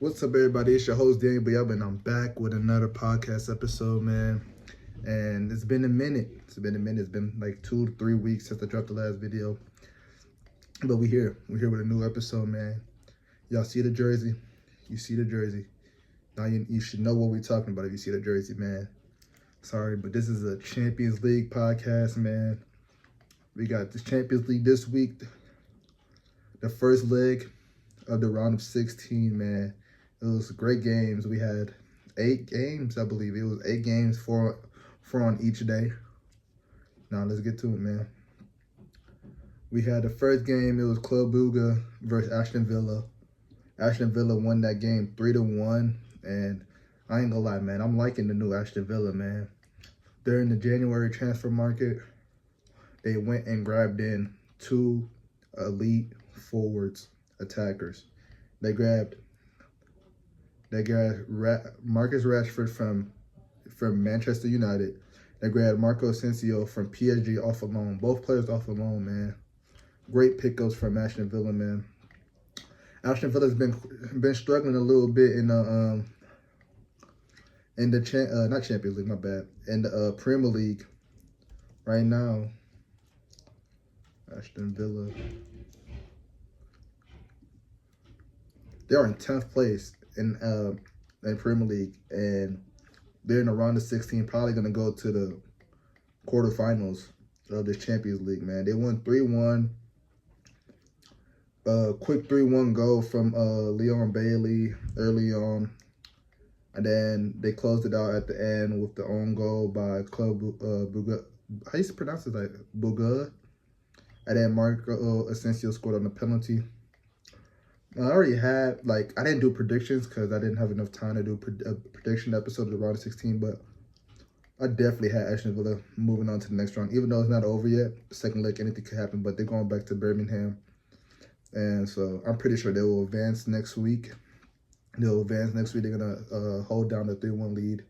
What's up, everybody? It's your host, Daniel, and I'm back with another podcast episode, man. And it's been a minute. It's been like 2 to 3 weeks since I dropped the last video. But we're here. We're here with a new episode, man. Y'all see the jersey? You see the jersey. Now you should know what we're talking about if you see the jersey, man. Sorry, but this is a Champions League podcast, man. We got the Champions League this week. The first leg of the round of 16, man. It was great games. We had 8 games, I believe. It was 8 games, four on each day. Now let's get to it, man. We had the first game. It was Club Brugge versus Aston Villa. Aston Villa won that game 3-1, and I ain't gonna lie, man. I'm liking the new Aston Villa, man. During the January transfer market, they went and grabbed in 2 elite forwards, attackers. They grabbed Marcus Rashford from Manchester United. They grabbed Marco Asensio from PSG off a loan. Both players off a loan, man. Great pickups from Aston Villa, man. Aston Villa's been struggling a little bit in the not Champions League, my bad. In the Premier League right now. Aston Villa. They are in 10th place in Premier League, and they're in the round of 16, probably going to go to the quarterfinals of the Champions League, man. They won 3-1. Quick 3-1 goal from Leon Bailey early on. And then they closed it out at the end with the own goal by Club Brugge. How you pronounce it? Like Brugge. And then Marco Asensio scored on the penalty. I already had, I didn't do predictions because I didn't have enough time to do a prediction episode of the round of 16, but I definitely had Aston Villa moving on to the next round. Even though it's not over yet, the second leg, anything could happen, but they're going back to Birmingham. And so I'm pretty sure they will advance next week. They're going to hold down the 3-1 lead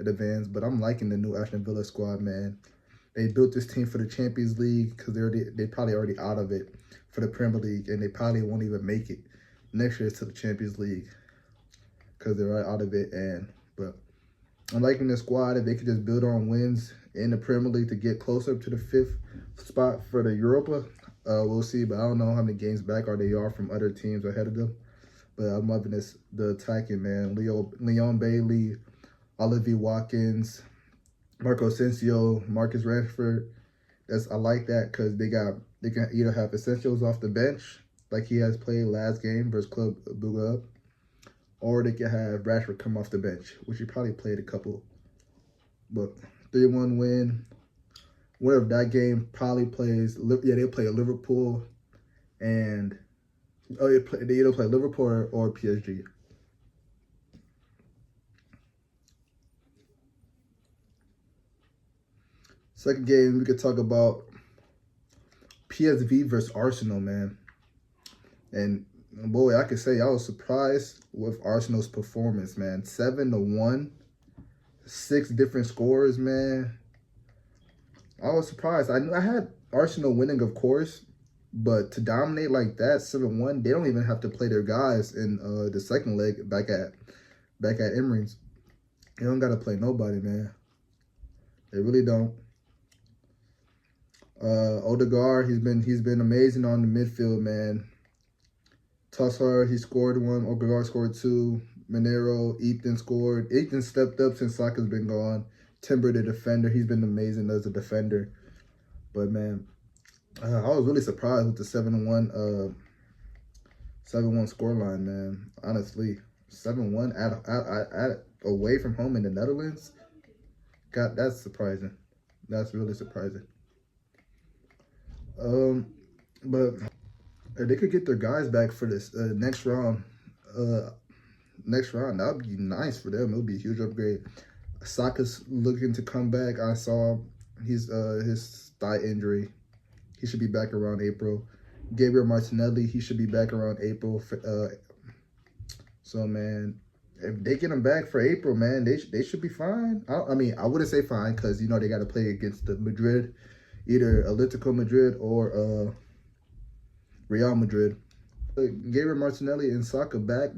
at advance. But I'm liking the new Aston Villa squad, man. They built this team for the Champions League because they probably already out of it for the Premier League, and they probably won't even make it next year to the Champions League because they're right out of it. But I'm liking the squad. If they could just build on wins in the Premier League to get closer to the 5th spot for the Europa, we'll see. But I don't know how many games back they are from other teams ahead of them. But I'm loving the attacking, man. Leon Bailey, Olivia Watkins, Marco Asensio, Marcus Rashford. I like that because they can either have Asensio's off the bench, like he has played last game versus Club Brugge, or they can have Rashford come off the bench, which he probably played a couple. But 3-1 win. Whatever that game probably plays. Yeah, they play Liverpool, and they either play Liverpool or PSG. Second game, we could talk about PSV versus Arsenal, man. And boy, I could say I was surprised with Arsenal's performance, man. 7-1, 6 different scores, man. I was surprised. I had Arsenal winning, of course, but to dominate like that, 7-1, they don't even have to play their guys in the second leg back at Emirates. They don't gotta play nobody, man. They really don't. Odegaard, he's been amazing on the midfield, man. Tussar, he scored 1. Odegaard scored 2. Monero, Ethan scored. Ethan stepped up since Saka's been gone. Timber, the defender, he's been amazing as a defender. But man, I was really surprised with the 7-1 scoreline, man. Honestly, 7-1 at away from home in the Netherlands. God, that's surprising. That's really surprising. But if they could get their guys back for this next round, that would be nice for them. It would be a huge upgrade. Saka's looking to come back. I saw his thigh injury. He should be back around April. Gabriel Martinelli, he should be back around April. So man, if they get him back for April, man, they should be fine. I mean, I wouldn't say fine because, you know, they got to play against the Madrid, either Atletico Madrid or Real Madrid. Gabriel Martinelli and Saka back,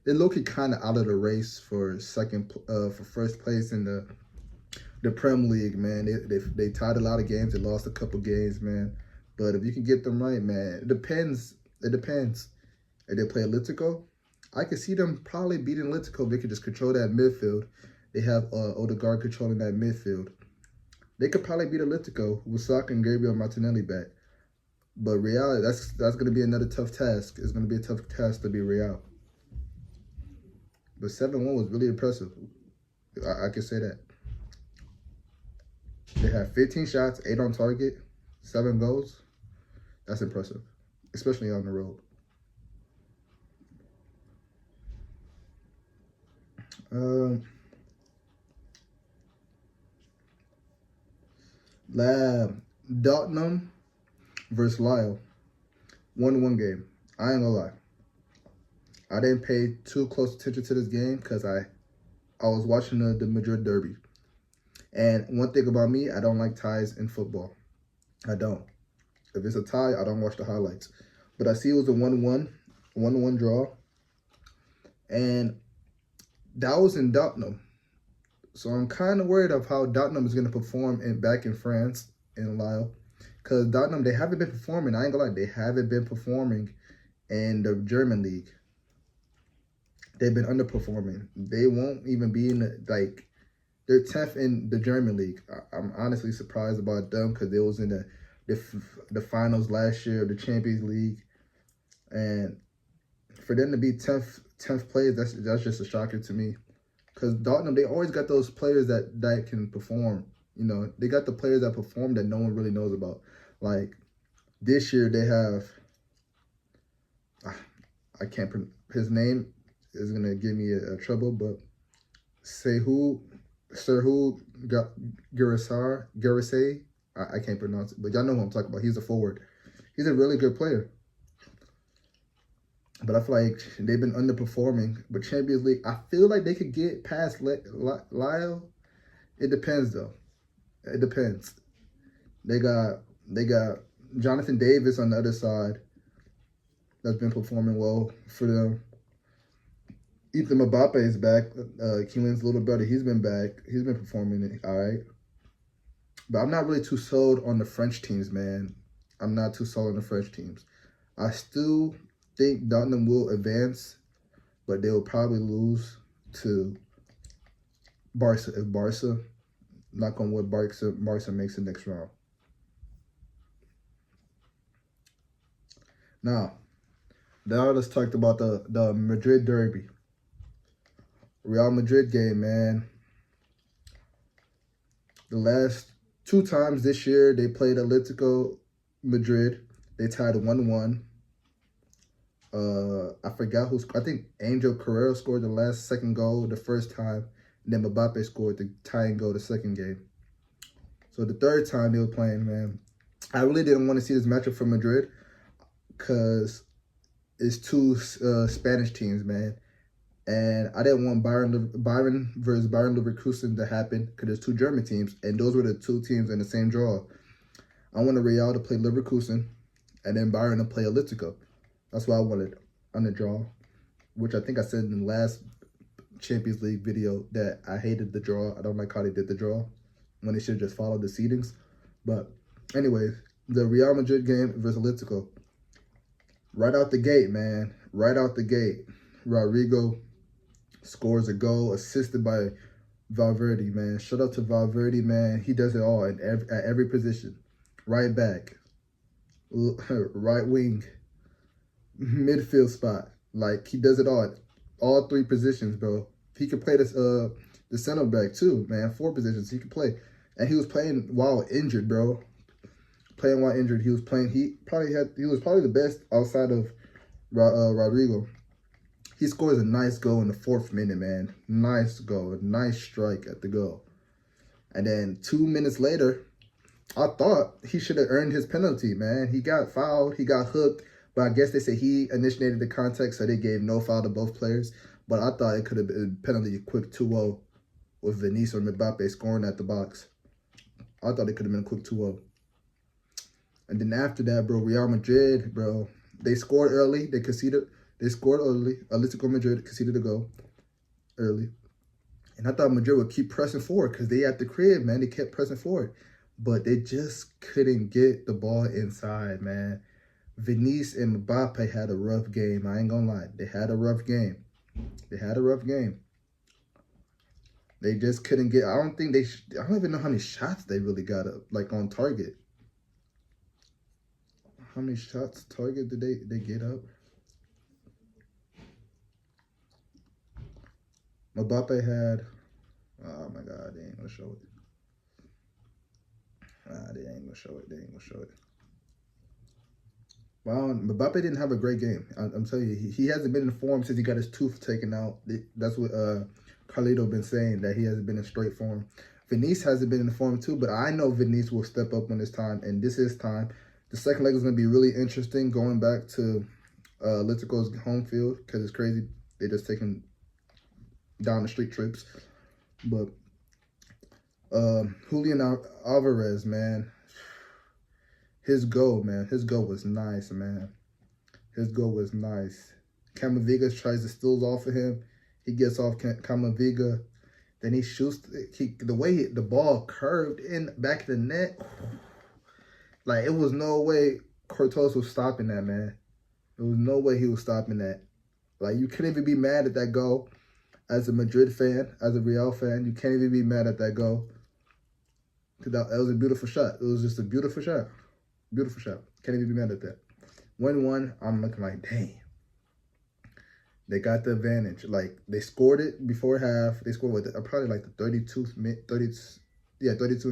they're low-key kind of out of the race for first place in the Prem League, man. They tied a lot of games. They lost a couple games, man. But if you can get them right, man, it depends. It depends. If they play Atletico, I could see them probably beating Atletico. They could just control that midfield. They have Odegaard controlling that midfield. They could probably beat Atletico with Saka and Gabriel Martinelli back. But Real, that's going to be another tough task. It's going to be a tough task to be Real. But 7-1 was really impressive. I can say that. They had 15 shots, 8 on target, 7 goals. That's impressive, especially on the road. Dortmund versus Lille. 1-1 game. I ain't gonna lie. I didn't pay too close attention to this game because I was watching the Madrid derby. And one thing about me, I don't like ties in football. I don't. If it's a tie, I don't watch the highlights. But I see it was a 1-1 draw. And that was in Dortmund. So I'm kind of worried of how Dortmund is going to perform back in France, in Lille. Because Dortmund, they haven't been performing. I ain't gonna lie, they haven't been performing in the German league. They've been underperforming. They won't even be in they're 10th in the German league. I'm honestly surprised about them because they was in the finals last year of the Champions League. And for them to be 10th place, that's just a shocker to me. Because Dortmund, they always got those players that can perform. You know, they got the players that perform that no one really knows about. Like, this year they have, I can't, his name is going to give me a trouble, but Serhu Garasay, I can't pronounce it, but y'all know who I'm talking about. He's a forward. He's a really good player. But I feel like they've been underperforming. But Champions League, I feel like they could get past Lille. It depends, though. It depends. They got Jonathan Davis on the other side that's been performing well for them. Ethan Mbappe is back. Kylian's little brother, he's been back. He's been performing all right. But I'm not really too sold on the French teams, man. I'm not too sold on the French teams. I still think Dortmund will advance, but they will probably lose to Barca. If Barca, knock on wood, Barca makes the next round. Now let's talk about the Madrid derby. Real Madrid game, man. The last 2 times this year, they played Atletico Madrid. They tied 1-1. I forgot who scored. I think Angel Carrero scored the second goal the first time. And then Mbappe scored the tying goal the second game. So the third time they were playing, man, I really didn't want to see this matchup for Madrid because it's 2 Spanish teams, man. And I didn't want Bayern versus Bayerleverkusen to happen because there's 2 German teams. And those were the 2 teams in the same draw. I wanted Real to play Leverkusen and then Bayern to play Atletico. That's what I wanted on the draw, which I think I said in the last Champions League video that I hated the draw. I don't like how they did the draw when they should just follow the seedings. But anyways, the Real Madrid game versus Atletico. Right out the gate, man. Right out the gate. Rodrigo scores a goal assisted by Valverde, man. Shout out to Valverde, man. He does it all at every position. Right back, right wing, midfield spot. Like, he does it all 3 positions, bro. He could play this the center back too, man. 4 positions he could play. And he was playing while injured, bro. Playing while injured. He was probably the best outside of Rodrigo. He scores a nice goal in the 4th minute, man. Nice goal. A nice strike at the goal. And then 2 minutes later, I thought he should have earned his penalty, man. He got fouled. He got hooked. But I guess they say he initiated the contact, so they gave no foul to both players. But I thought it could have been a penalty a quick 2-0 with Vinicius or Mbappe scoring at the box. I thought it could have been a quick 2-0. And then after that, bro, Real Madrid, bro, they scored early. They conceded They scored early. Atletico Madrid conceded a goal early. And I thought Madrid would keep pressing forward because they at the crib, man. They kept pressing forward. But they just couldn't get the ball inside, man. Vinicius and Mbappe had a rough game. I ain't gonna lie. They had a rough game. They had a rough game. They just couldn't get... I don't even know how many shots they really got up, like, on target. How many shots target did they get up? Mbappe had... Oh, my God. They ain't gonna show it. They ain't gonna show it. Wow, Mbappe didn't have a great game. I'm telling you, he hasn't been in form since he got his tooth taken out. That's what Carlito been saying, that he hasn't been in straight form. Vinicius hasn't been in form too, but I know Vinicius will step up when it's time, and this is time. The second leg is going to be really interesting, going back to Atletico's home field, because it's crazy. They just taking down the street trips. But Julian Alvarez, man. His goal, man. His goal was nice, man. His goal was nice. Camavinga tries to steal off of him. He gets off Camavinga. Then he shoots. The way the ball curved in back of the net. Like, it was no way Courtois was stopping that, man. There was no way he was stopping that. Like, you can't even be mad at that goal. As a Madrid fan, as a Real fan, you can't even be mad at that goal. That was a beautiful shot. It was just a beautiful shot. Beautiful shot. Can't even be mad at that. 1-1, I'm looking like, dang. They got the advantage. Like, they scored it before half. They scored with probably like the 32nd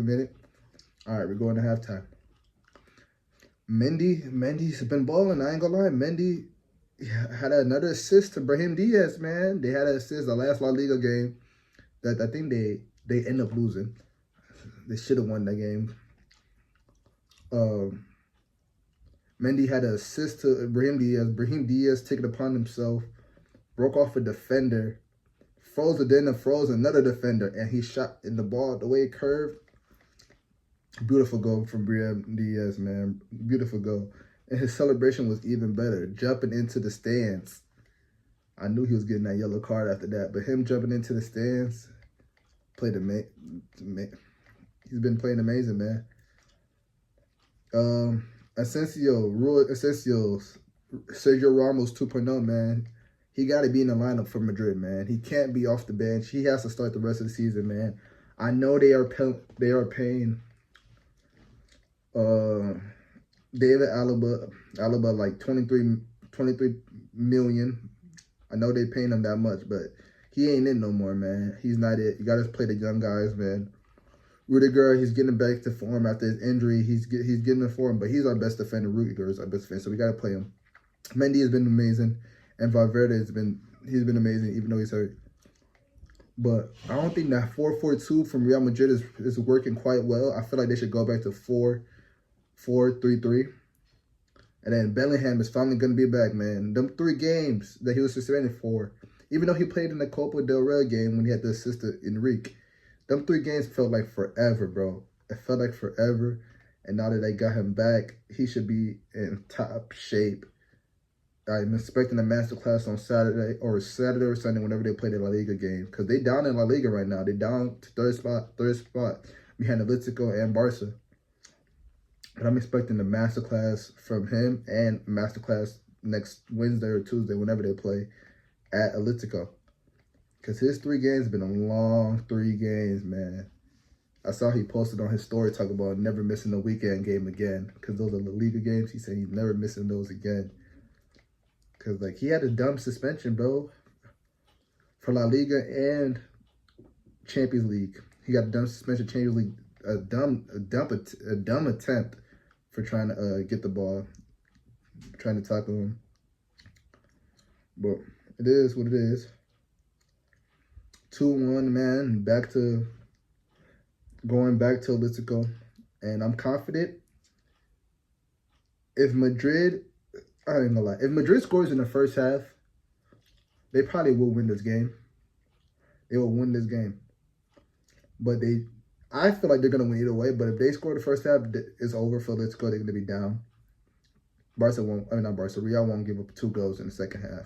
minute. All right, we're going to halftime. Mendy's been balling. I ain't gonna lie. Mendy had another assist to Brahim Diaz, man. They had an assist the last La Liga game that I think they end up losing. They should have won that game. Mendy had an assist to Brahim Diaz. Brahim Diaz took it upon himself, broke off a defender, froze another defender, and he shot in the ball the way it curved. Beautiful goal from Brahim Diaz, man. Beautiful goal. And his celebration was even better, jumping into the stands. I knew he was getting that yellow card after that, but him jumping into the stands, he's been playing amazing, man. Asensio, Sergio Ramos 2.0, man. He got to be in the lineup for Madrid, man. He can't be off the bench. He has to start the rest of the season, man. I know they are paying David Alaba like 23 million. I know they paying him that much, but he ain't in no more, man. He's not it. You got to play the young guys, man. Rudiger, he's getting back to form after his injury. He's getting in form, but he's our best defender. Rudiger is our best defender, so we got to play him. Mendy has been amazing, and Valverde he's been amazing, even though he's hurt. But I don't think that 4-4-2 from Real Madrid is working quite well. I feel like they should go back to 4-4-3-3. And then Bellingham is finally going to be back, man. Them 3 games that he was suspended for, even though he played in the Copa del Rey game when he had to assist Enrique, them 3 games felt like forever, bro. It felt like forever. And now that they got him back, he should be in top shape. I'm expecting a masterclass on Saturday or Sunday, whenever they play the La Liga game. Because they down in La Liga right now. They down to third spot behind Atletico and Barca. But I'm expecting a masterclass from him and a masterclass next Wednesday or Tuesday, whenever they play at Atletico. Because his 3 games have been a long 3 games, man. I saw he posted on his story talking about never missing a weekend game again. Because those are La Liga games. He said he's never missing those again. Because, like, he had a dumb suspension, bro, for La Liga and Champions League. He got a dumb suspension, Champions League, a dumb attempt for trying to get the ball, trying to tackle him. But it is what it is. 2-1, man, going back to Atletico. And I'm confident if Madrid... I ain't gonna lie. If Madrid scores in the first half, they probably will win this game. They will win this game. But I feel like they're gonna win either way. But if they score the first half, it's over for Atletico. They're gonna be down. Real won't give up 2 goals in the second half.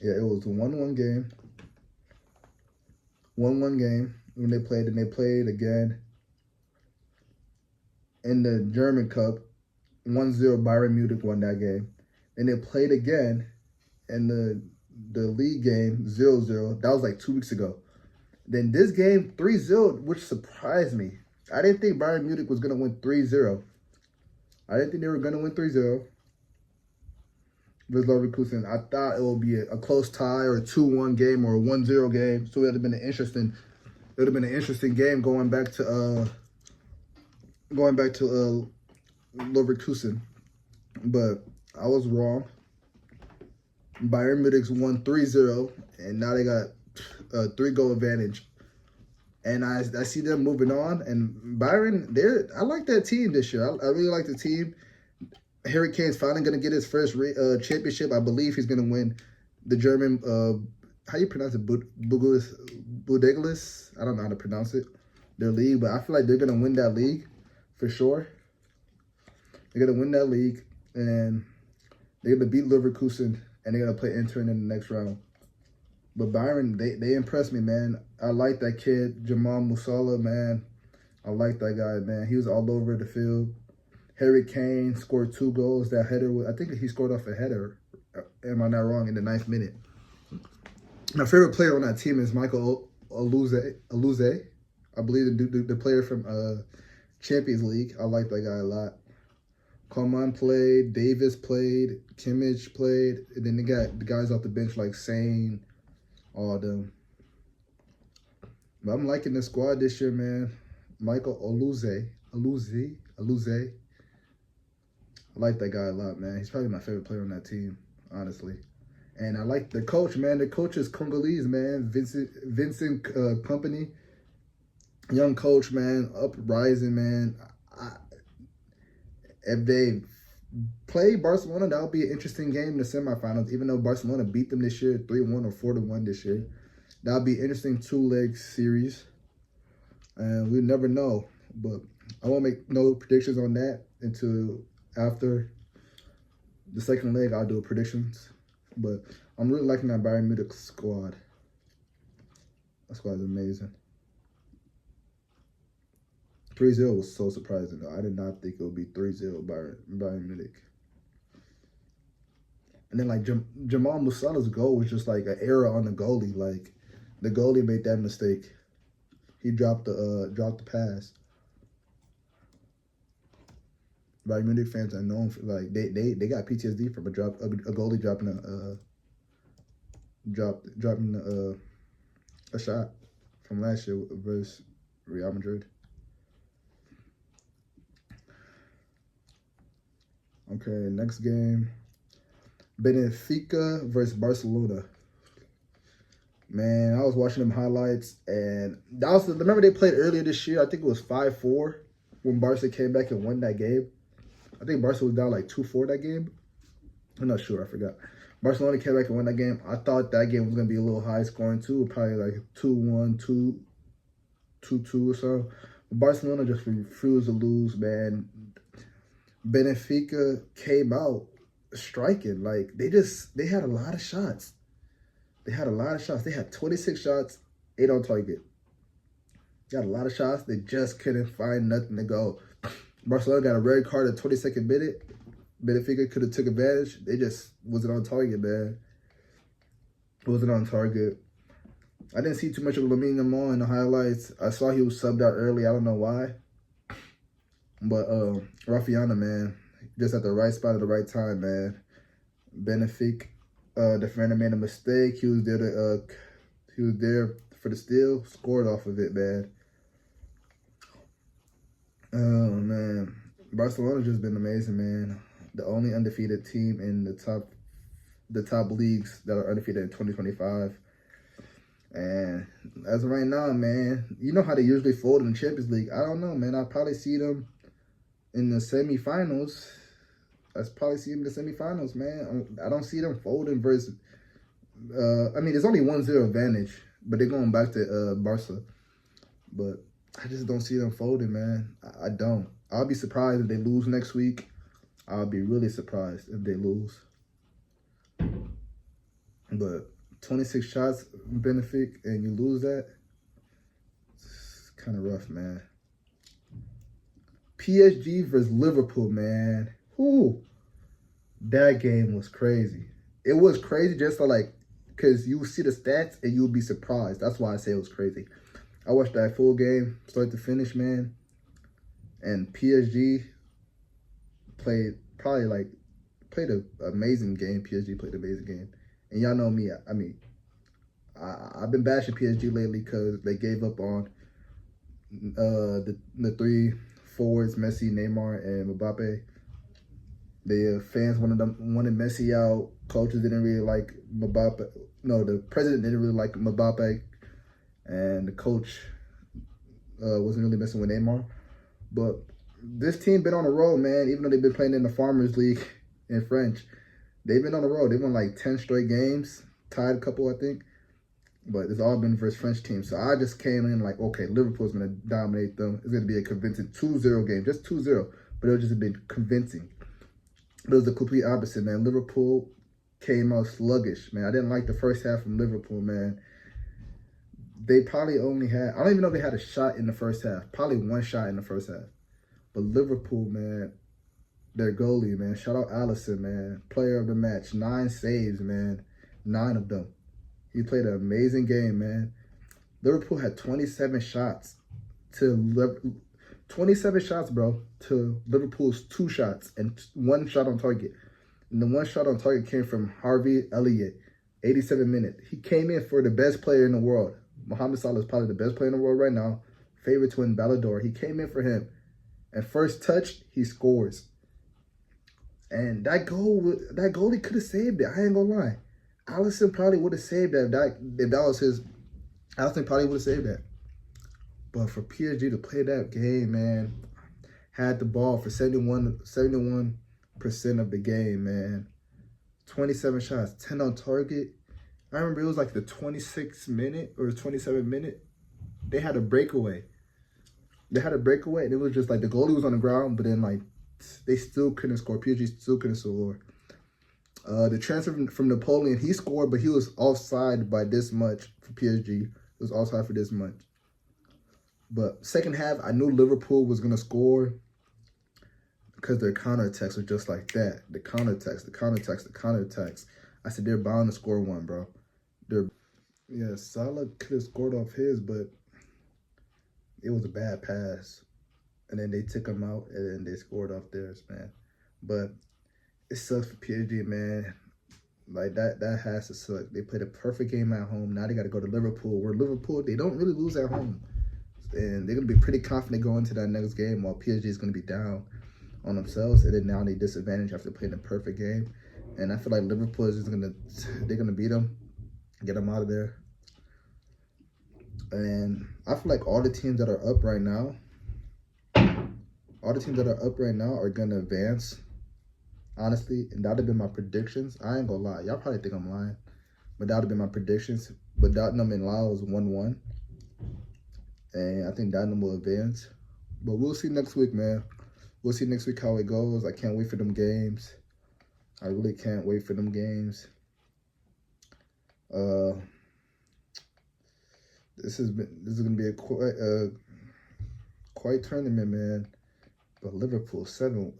Yeah, it was a 1-1 game. 1-1 game when they played, and they played again in the German Cup. 1-0 Bayern Munich won that game. And they played again in the league game 0-0. That was like 2 weeks ago. Then this game 3-0, which surprised me. I didn't think Bayern Munich was going to win 3-0. I didn't think they were going to win 3-0 with Leverkusen. I thought it would be a close tie or a 2-1 game or a 1-0 game. So it would have been an interesting game going back to Leverkusen. But I was wrong. Bayern Munich won 3-0, and now they got a 3-goal advantage. And I see them moving on. And Bayern, I like that team this year. I really like the team. Harry Kane's finally going to get his first championship. I believe he's going to win the German, how you pronounce it, Budegelis? I don't know how to pronounce it, their league. But I feel like they're going to win that league for sure. They're going to win that league. And they're going to beat Leverkusen. And they're going to play Inter in the next round. But Bayern, they impressed me, man. I like that kid, Jamal Musiala, man. I like that guy, man. He was all over the field. Harry Kane scored 2 goals. That header, I think he scored off a header. Am I not wrong? In the 9th minute. My favorite player on that team is Michael Olise. I believe the player from Champions League. I like that guy a lot. Coman played. Davis played. Kimmich played. And then they got the guys off the bench like Sane. All of them. But I'm liking the squad this year, man. Michael Olise. I like that guy a lot, man. He's probably my favorite player on that team, honestly. And I like the coach, man. The coach is Congolese, man. Vincent Company. Young coach, man. Uprising, man. If they play Barcelona, that'll be an interesting game in the semifinals. Even though Barcelona beat them this year, 3-1 or 4-1 this year. That'll be an interesting 2-leg series. And we'll never know. But I won't make no predictions on that until after the second leg. I'll do predictions. But I'm really liking that Bayern Munich squad. That squad is amazing. 3-0 was so surprising, though. I did not think it would be 3-0 Bayern Munich. And then, like, Jamal Musiala's goal was just, like, an error on the goalie. Like, the goalie made that mistake. He dropped the pass. Bayern Munich fans are known for, like, they got PTSD from a goalie dropping a shot from last year versus Real Madrid. Okay, next game. Benfica versus Barcelona. Man, I was watching them highlights, and remember they played earlier this year. I think it was 5-4 when Barca came back and won that game. I think Barca was down like 2-4 that game. I'm not sure. I forgot. Barcelona came back and won that game. I thought that game was going to be a little high scoring too. Probably like 2-1, 2-2 or so. Barcelona just refused to lose, man. Benfica came out striking. Like, they had a lot of shots. They had 26 shots, 8 on target. They had a lot of shots. They just couldn't find nothing to go. Barcelona got a red card at 22nd minute. Benfica could have took advantage. They just wasn't on target, man. Wasn't on target. I didn't see too much of Lamine Yamal in the highlights. I saw he was subbed out early. I don't know why. But Rafinha, man, just at the right spot at the right time, man. Benfica defender made a mistake. He was there for the steal. Scored off of it, man. Oh man, Barcelona just been amazing, man. The only undefeated team in the top leagues that are undefeated in 2025. And as of right now, man, you know how they usually fold in the Champions League. I don't know, man. I'll probably see them in the semifinals. Man. I don't see them folding versus. I mean, it's only 1-0 advantage, but they're going back to Barca. But I just don't see them folding, man. I don't. I'll be surprised if they lose next week. I'll be really surprised if they lose. But 26 shots, benefit, and you lose that, it's kind of rough, man. PSG versus Liverpool, man. Whoo, that game was crazy. It was crazy just to like, because you see the stats and you'll be surprised. That's why I say it was crazy. I watched that full game, start to finish, man. And PSG played an amazing game. PSG played an amazing game. And y'all know me. I mean, I've been bashing PSG lately because they gave up on the three forwards, Messi, Neymar, and Mbappe. The fans wanted Messi out. Coaches didn't really like Mbappe. No, the president didn't really like Mbappe, and the coach wasn't really messing with Neymar. But this team been on the road, man. Even though they've been playing in the Farmers League in French, they've been on the road. They won like 10 straight games, tied a couple, I think. But it's all been versus French teams. So I just came in like, okay, Liverpool's going to dominate them. It's going to be a convincing 2-0 game, just 2-0. But it'll just be convincing. But it was the complete opposite, man. Liverpool came out sluggish, man. I didn't like the first half from Liverpool, man. They probably only had, I don't even know if they had a shot in the first half. Probably one shot in the first half. But Liverpool, man, their goalie, man. Shout out Alisson, man. Player of the match. 9 saves, man. 9 of them. He played an amazing game, man. Liverpool had 27 shots to 27 shots, bro, to Liverpool's 2 shots and 1 shot on target. And the 1 shot on target came from Harvey Elliott, 87 minutes. He came in for the best player in the world. Mohamed Salah is probably the best player in the world right now. Favorite to win Ballon d'Or. He came in for him. And first touch, he scores. And that goalie could have saved it. I ain't gonna lie. Alisson probably would have saved that. If that was his, Alisson probably would have saved that. But for PSG to play that game, man, had the ball for 71% of the game, man. 27 shots, 10 on target. I remember it was like the 26th minute or 27th minute. They had a breakaway. And it was just like the goalie was on the ground, but then like they still couldn't score. PSG still couldn't score. The transfer from Napoleon, he scored, but he was offside by this much for PSG. It was offside for this much. But second half, I knew Liverpool was going to score because their counterattacks were just like that. The counterattacks. I said, they're bound to score one, bro. Yeah, Salah could have scored off his, but it was a bad pass. And then they took him out, and then they scored off theirs, man. But it sucks for PSG, man. Like, that has to suck. They played a perfect game at home. Now they got to go to Liverpool, where Liverpool, they don't really lose at home. And they're going to be pretty confident going into that next game, while PSG is going to be down on themselves. And then now they disadvantage after playing a perfect game. And I feel like Liverpool is just they're going to beat them, get them out of there. And I feel like all the teams that are up right now, are going to advance, honestly. And that would have been my predictions. I ain't going to lie. Y'all probably think I'm lying. But that would have been my predictions. But Tottenham and Lille was 1-1. And I think Tottenham will advance. But we'll see next week, man. We'll see next week how it goes. I can't wait for them games. I really can't wait for them games. This is gonna be a quite tournament, man. But Arsenal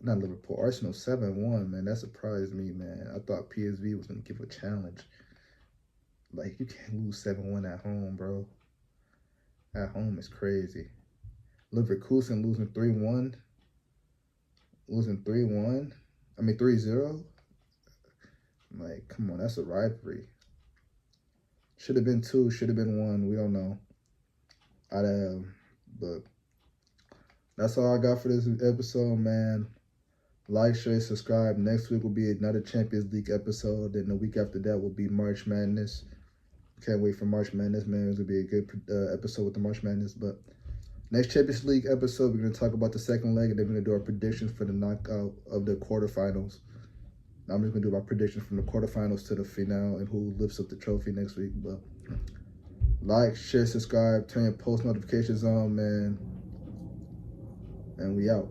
7-1, man. That surprised me, man. I thought PSV was gonna give a challenge. Like, you can't lose 7-1 at home, bro. At home is crazy. Leverkusen losing 3-1. I mean 3-0. Like, come on, that's a rivalry. Should have been 2, should have been 1. We don't know. But that's all I got for this episode, man. Like, share, subscribe. Next week will be another Champions League episode. Then the week after that will be March Madness. Can't wait for March Madness, man. It's going to be a good episode with the March Madness. But next Champions League episode, we're going to talk about the second leg, and then we're going to do our predictions for the knockout of the quarterfinals. Now I'm just going to do my predictions from the quarterfinals to the finale and who lifts up the trophy next week. But like, share, subscribe, turn your post notifications on, man. And we out.